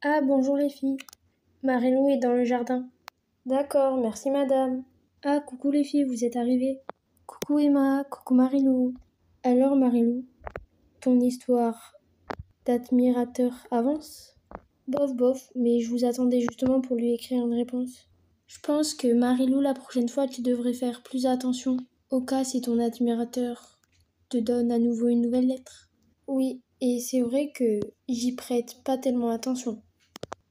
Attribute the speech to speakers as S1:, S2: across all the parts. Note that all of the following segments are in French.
S1: Ah, bonjour les filles. Marilou est dans le jardin. D'accord, merci madame. Ah, coucou les filles, vous êtes arrivées. Coucou Emma, coucou Marilou. Alors Marilou, ton histoire d'admirateur avance? Bof, bof, mais je vous attendais justement pour lui écrire une réponse. Je pense que Marilou, la prochaine fois, tu devrais faire plus attention au cas si ton admirateur te donne à nouveau une nouvelle lettre. Oui, et c'est vrai que j'y prête pas tellement attention.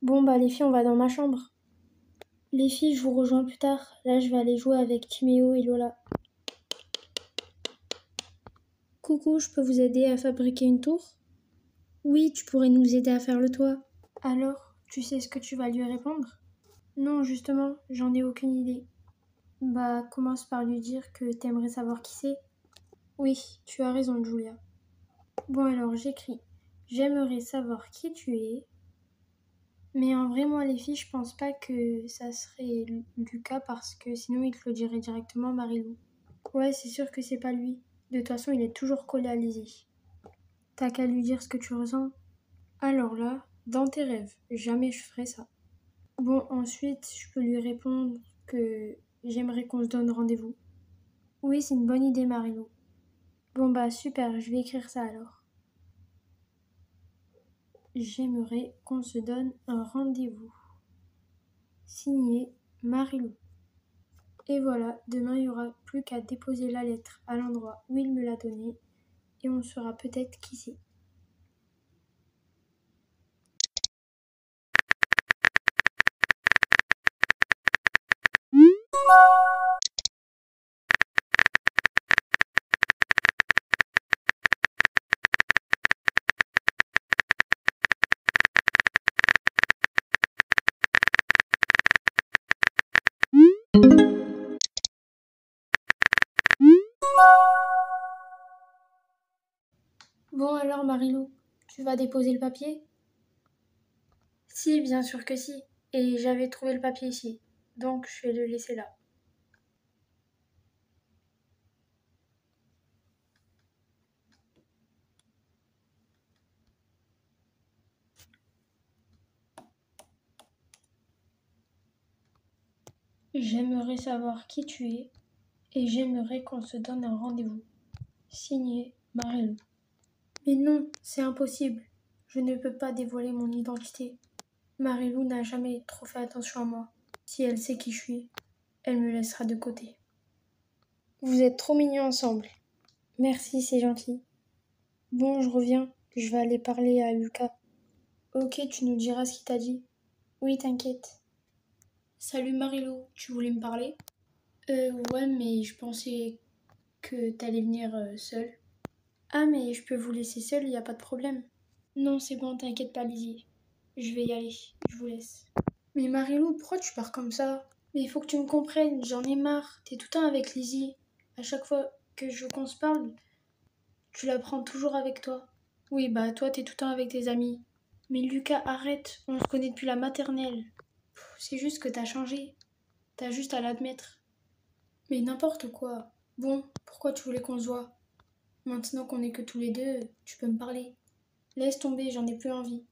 S1: Bon bah les filles, on va dans ma chambre. Les filles, je vous rejoins plus tard. Là, je vais aller jouer avec Timéo et Lola. Coucou, je peux vous aider à fabriquer une tour? Oui, tu pourrais nous aider à faire le toit. Alors, tu sais ce que tu vas lui répondre? Non, justement, j'en ai aucune idée. Bah, commence par lui dire que t'aimerais savoir qui c'est. Oui, tu as raison, Julia. Bon alors, j'écris. J'aimerais savoir qui tu es. Mais en vrai, moi, les filles, je pense pas que ça serait Lucas parce que sinon, il te le dirait directement Marilou. Ouais, c'est sûr que c'est pas lui. De toute façon, il est toujours collé à Lizzie. T'as qu'à lui dire ce que tu ressens. Alors là, dans tes rêves, jamais je ferai ça. Bon, ensuite, je peux lui répondre que j'aimerais qu'on se donne rendez-vous. Oui, c'est une bonne idée, Marilou. Bon bah super, je vais écrire ça alors. J'aimerais qu'on se donne un rendez-vous. Signé Marilou. Et voilà, demain il n'y aura plus qu'à déposer la lettre à l'endroit où il me l'a donnée et on saura peut-être qui c'est. Bon alors Marilou, tu vas déposer le papier? Si, bien sûr que si. Et j'avais trouvé le papier ici. Donc je vais le laisser là. J'aimerais savoir qui tu es et j'aimerais qu'on se donne un rendez-vous. Signé Marilou. Mais non, c'est impossible. Je ne peux pas dévoiler mon identité. Marilou n'a jamais trop fait attention à moi. Si elle sait qui je suis, elle me laissera de côté. Vous êtes trop mignons ensemble. Merci, c'est gentil. Bon, je reviens. Je vais aller parler à Lucas. Ok, tu nous diras ce qu'il t'a dit. Oui, t'inquiète. Salut Marilou, tu voulais me parler? Ouais, mais je pensais que t'allais venir seule. Ah, mais je peux vous laisser seule, y a pas de problème. Non, c'est bon, t'inquiète pas, Lizzie. Je vais y aller, je vous laisse. Mais Marilou, pourquoi tu pars comme ça? Mais il faut que tu me comprennes, j'en ai marre. T'es tout le temps avec Lizzie. À chaque fois que je veux qu'on se parle, tu la prends toujours avec toi. Oui, bah toi, t'es tout le temps avec tes amis. Mais Lucas, arrête, on se connaît depuis la maternelle. C'est juste que t'as changé. T'as juste à l'admettre. Mais n'importe quoi. Bon, pourquoi tu voulais qu'on se voit? Maintenant qu'on est que tous les deux, tu peux me parler. Laisse tomber, j'en ai plus envie.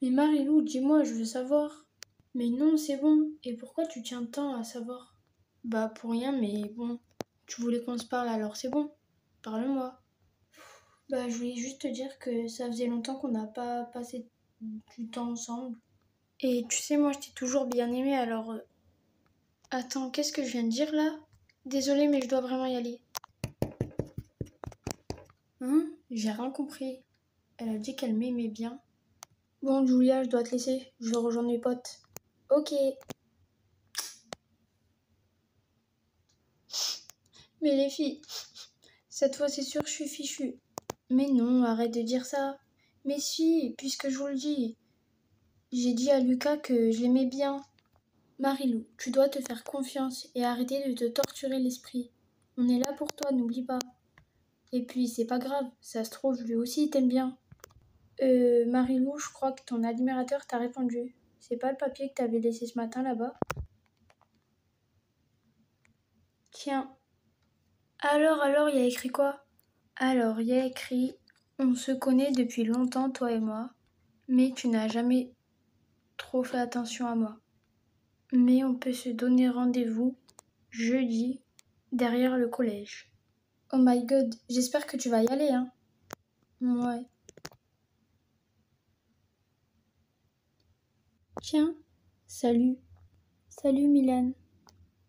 S1: Mais Marilou, dis-moi, je veux savoir. Mais non, c'est bon. Et pourquoi tu tiens tant à savoir? Bah pour rien, mais bon. Tu voulais qu'on se parle, alors c'est bon. Parle-moi. Bah je voulais juste te dire que ça faisait longtemps qu'on n'a pas passé du temps ensemble. Et tu sais, moi je t'ai toujours bien aimé, alors... Attends, qu'est-ce que je viens de dire là? Désolée, mais je dois vraiment y aller. Hein? J'ai rien compris. Elle a dit qu'elle m'aimait bien. Bon, Julia, je dois te laisser. Je vais rejoindre mes potes. Ok. Mais les filles, cette fois c'est sûr que je suis fichue. Mais non, arrête de dire ça. Mais si, puisque je vous le dis. J'ai dit à Lucas que je l'aimais bien. Marilou, tu dois te faire confiance et arrêter de te torturer l'esprit. On est là pour toi, n'oublie pas. Et puis, c'est pas grave, ça se trouve, lui aussi il t'aime bien. Marilou, je crois que ton admirateur t'a répondu. C'est pas le papier que t'avais laissé ce matin là-bas? Tiens. Alors, il y a écrit quoi? Alors, il y a écrit: On se connaît depuis longtemps, toi et moi, mais tu n'as jamais trop fait attention à moi. Mais on peut se donner rendez-vous jeudi derrière le collège. Oh my god, j'espère que tu vas y aller, hein. Ouais. Tiens, salut. Salut Milan.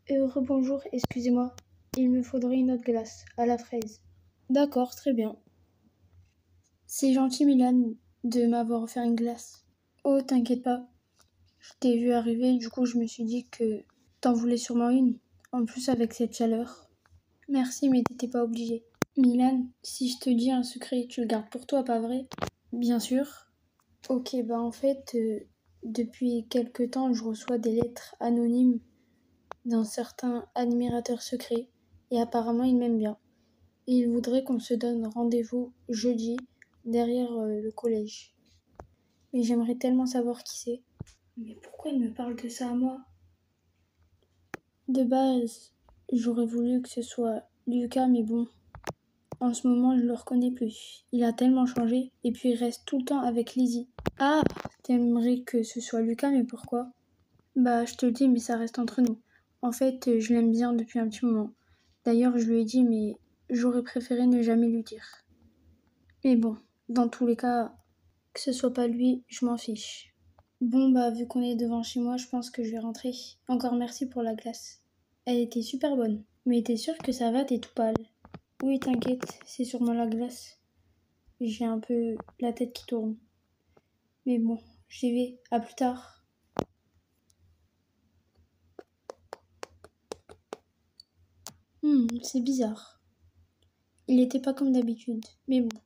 S1: Rebonjour, excusez-moi. Il me faudrait une autre glace, à la fraise. D'accord, très bien. C'est gentil Milan de m'avoir offert une glace. Oh, t'inquiète pas. Je t'ai vu arriver, du coup je me suis dit que t'en voulais sûrement une. En plus avec cette chaleur. Merci, mais t'étais pas obligé. Milan, si je te dis un secret, tu le gardes pour toi, pas vrai? Bien sûr. Ok, bah en fait, depuis quelque temps, je reçois des lettres anonymes d'un certain admirateur secret, et apparemment il m'aime bien. Et il voudrait qu'on se donne rendez-vous jeudi derrière le collège. Mais j'aimerais tellement savoir qui c'est. Mais pourquoi il me parle de ça à moi? De base, j'aurais voulu que ce soit Lucas, mais bon, en ce moment je le reconnais plus. Il a tellement changé, et puis il reste tout le temps avec Lizzie. Ah, t'aimerais que ce soit Lucas, mais pourquoi? Bah, je te le dis, mais ça reste entre nous. En fait, je l'aime bien depuis un petit moment. D'ailleurs, je lui ai dit, mais j'aurais préféré ne jamais lui dire. Mais bon, dans tous les cas, que ce soit pas lui, je m'en fiche. Bon, bah, vu qu'on est devant chez moi, je pense que je vais rentrer. Encore merci pour la glace. Elle était super bonne. Mais t'es sûre que ça va, t'es tout pâle? Oui, t'inquiète, c'est sûrement la glace. J'ai un peu la tête qui tourne. Mais bon, j'y vais. À plus tard. C'est bizarre. Il n'était pas comme d'habitude. Mais bon.